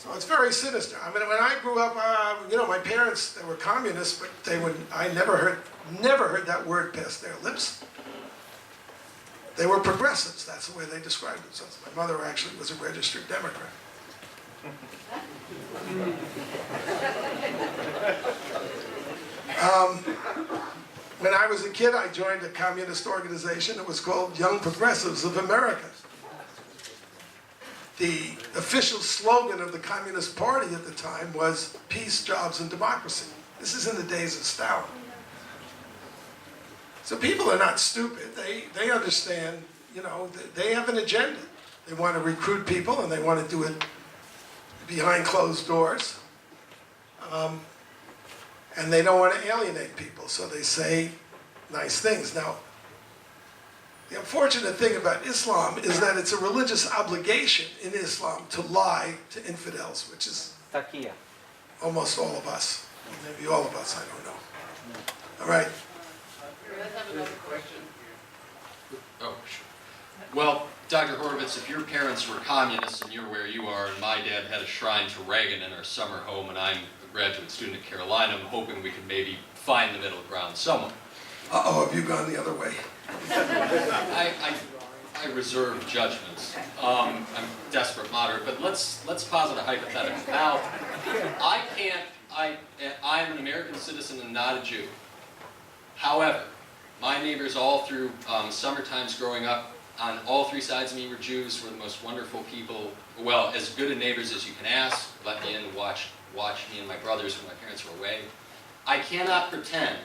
So it's very sinister. I mean, when I grew up, you know, my parents, they were communists, but I never heard that word pass their lips. They were progressives, that's the way they described themselves. My mother actually was a registered Democrat. When I was a kid, I joined a communist organization that was called Young Progressives of America. The official slogan of the Communist Party at the time was peace, jobs, and democracy. This is in the days of Stalin. So people are not stupid. They understand, you know, they have an agenda. They want to recruit people and they want to do it behind closed doors. And they don't want to alienate people, so they say nice things. Now, the unfortunate thing about Islam is that it's a religious obligation in Islam to lie to infidels, which is almost all of us. Maybe all of us, I don't know. All right. Let's have another question. Oh, sure. Well, Dr. Horowitz, if your parents were communists and you're where you are, and my dad had a shrine to Reagan in our summer home, and I'm a graduate student at Carolina, I'm hoping we can maybe find the middle ground somewhere. Uh-oh, have you gone the other way? I reserve judgments. I'm desperate moderate, but let's posit a hypothetical. Now, I'm an American citizen and not a Jew. However, my neighbors all through summer times growing up, on all three sides of me were Jews, were the most wonderful people. Well, as good a neighbors as you can ask, let me in and watch me and my brothers when my parents were away. I cannot pretend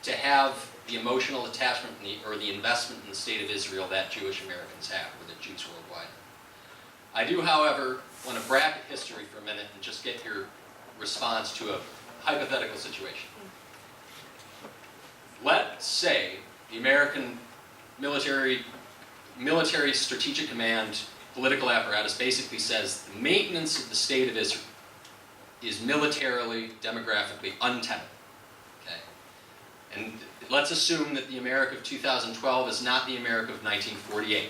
to have the emotional attachment or the investment in the state of Israel that Jewish Americans have, or that Jews worldwide. I do, however, want to bracket history for a minute and just get your response to a hypothetical situation. Let's say the American military strategic command political apparatus basically says the maintenance of the state of Israel is militarily, demographically untenable. Okay? And let's assume that the America of 2012 is not the America of 1948,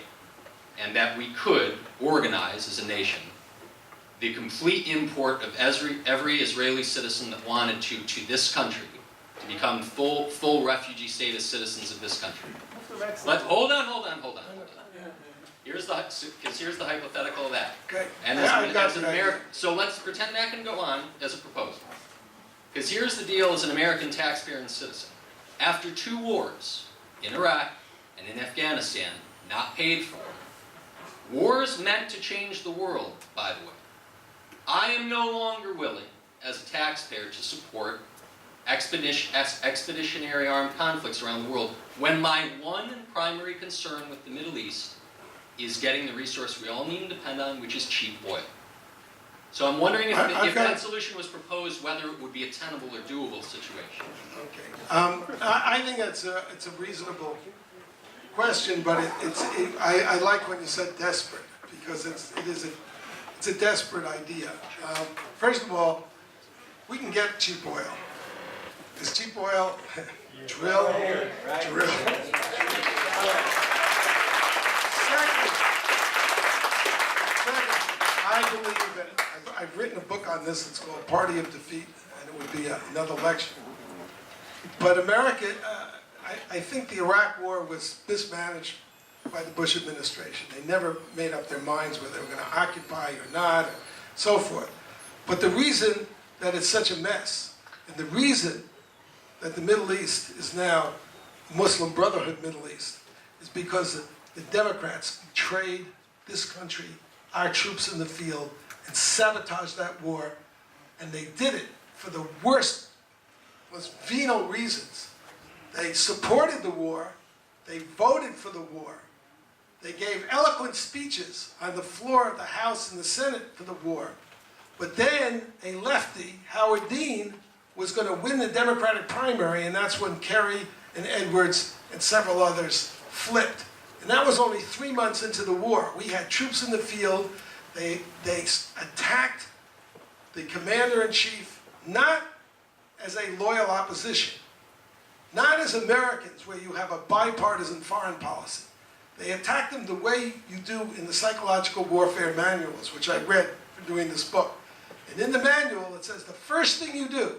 and that we could organize as a nation the complete import of every Israeli citizen that wanted to this country to become full refugee status citizens of this country. Hold on. Here's the hypothetical of that. Okay. And so let's pretend that can go on as a proposal. Because here's the deal as an American taxpayer and citizen. After 2 wars, in Iraq and in Afghanistan, not paid for, wars meant to change the world, by the way, I am no longer willing, as a taxpayer, to support expeditionary armed conflicts around the world when my one and primary concern with the Middle East is getting the resource we all need and depend on, which is cheap oil. So I'm wondering if that solution was proposed, whether it would be a tenable or doable situation. Okay. I think it's a reasonable question, but I like when you said desperate, because it's a desperate idea. First of all, we can get cheap oil. Is cheap oil drill? I believe that I've written a book on this. It's called Party of Defeat, and it would be another lecture. But America, I think the Iraq War was mismanaged by the Bush administration. They never made up their minds whether they were going to occupy or not, or so forth. But the reason that it's such a mess, and the reason that the Middle East is now Muslim Brotherhood Middle East, is because the Democrats betrayed this country, our troops in the field, and sabotaged that war. And they did it for the worst, most venal reasons. They supported the war. They voted for the war. They gave eloquent speeches on the floor of the House and the Senate for the war. But then a lefty, Howard Dean, was going to win the Democratic primary, and that's when Kerry and Edwards and several others flipped. And that was only 3 months into the war. We had troops in the field. They attacked the commander-in-chief, not as a loyal opposition, not as Americans where you have a bipartisan foreign policy. They attacked them the way you do in the psychological warfare manuals, which I read for doing this book. And in the manual, it says the first thing you do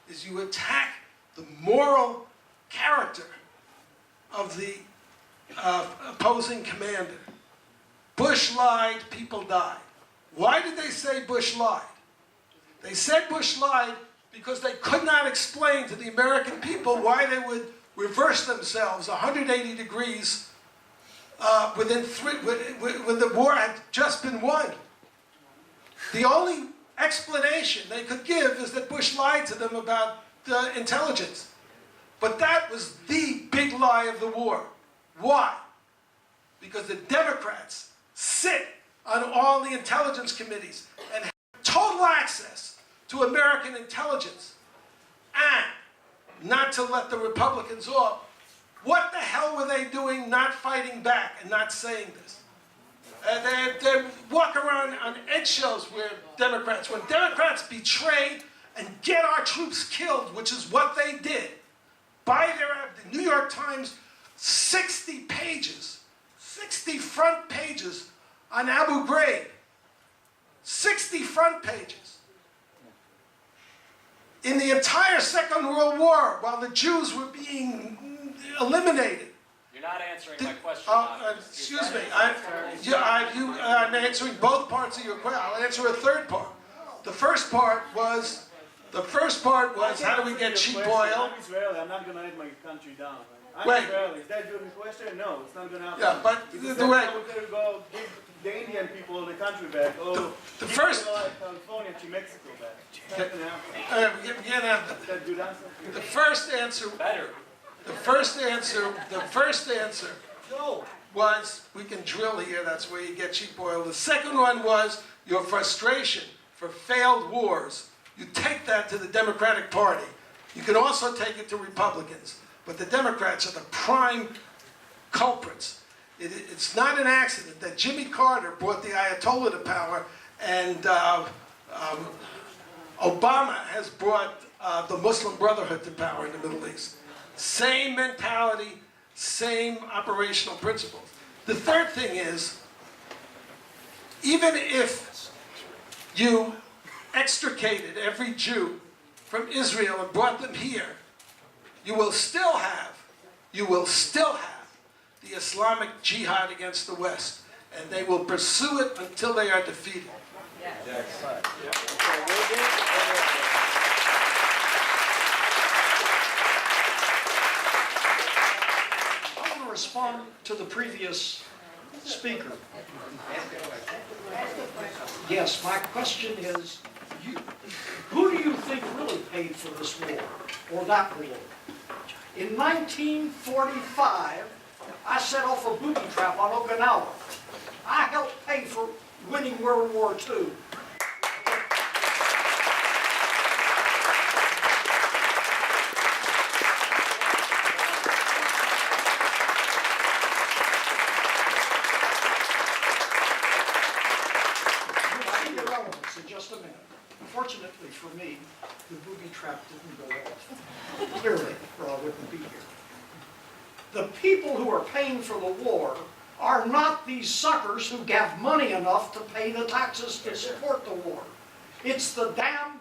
is you attack the moral character of the opposing commander. Bush lied, people died. Why did they say Bush lied? They said Bush lied because they could not explain to the American people why they would reverse themselves 180 degrees when the war had just been won. The only explanation they could give is that Bush lied to them about intelligence. But that was the big lie of the war. Why? Because the Democrats sit on all the intelligence committees and have total access to American intelligence, and not to let the Republicans off. What the hell were they doing not fighting back and not saying this? They walk around on eggshells when Democrats betray and get our troops killed, which is what they did. The New York Times, 60 pages, 60 front pages on Abu Ghraib. 60 front pages. In the entire Second World War, while the Jews were being eliminated. You're not answering my question. Excuse me. I'm answering both parts of your question. I'll answer a third part. The first part was how do we get cheap oil? I'm Israeli. I'm not going to let my country down. I'm Wait. Israeli. Is that your question? No, it's not going to happen. Yeah, but Because the way. we're going to go give the Indian people the country back. Oh, The first. California to Mexico back. It's not going to happen. Is that good answer? The first answer. Better. The first answer No. was we can drill here. That's where you get cheap oil. The second one was your frustration for failed wars. You take that to the Democratic Party. You can also take it to Republicans. But the Democrats are the prime culprits. It's not an accident that Jimmy Carter brought the Ayatollah to power, and Obama has brought the Muslim Brotherhood to power in the Middle East. Same mentality, same operational principles. The third thing is, even if you extricated every Jew from Israel and brought them here, you will still have the Islamic jihad against the West, and they will pursue it until they are defeated. I want to respond to the previous speaker. Yes, my question is, who do you think really paid for this war, or that war? In 1945, I set off a booby trap on Okinawa. I helped pay for winning World War II. You'll see the relevance in just a minute. Fortunately for me, the booby trap didn't go off. Clearly, or I wouldn't be here. The people who are paying for the war are not these suckers who have money enough to pay the taxes to support the war. It's the damn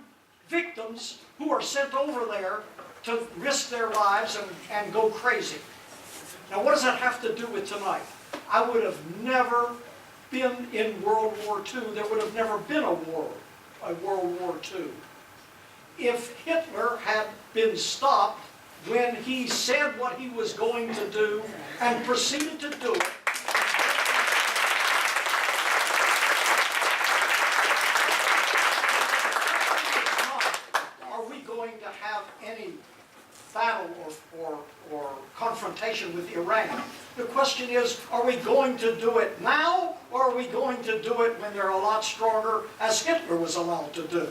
victims who are sent over there to risk their lives and go crazy. Now, what does that have to do with tonight? I would have never been in World War II. There would have never been a World War II. If Hitler had been stopped when he said what he was going to do and proceeded to do it, are we going to have any battle or confrontation with Iran? The question is, are we going to do it now, or are we going to do it when they're a lot stronger, as Hitler was allowed to do?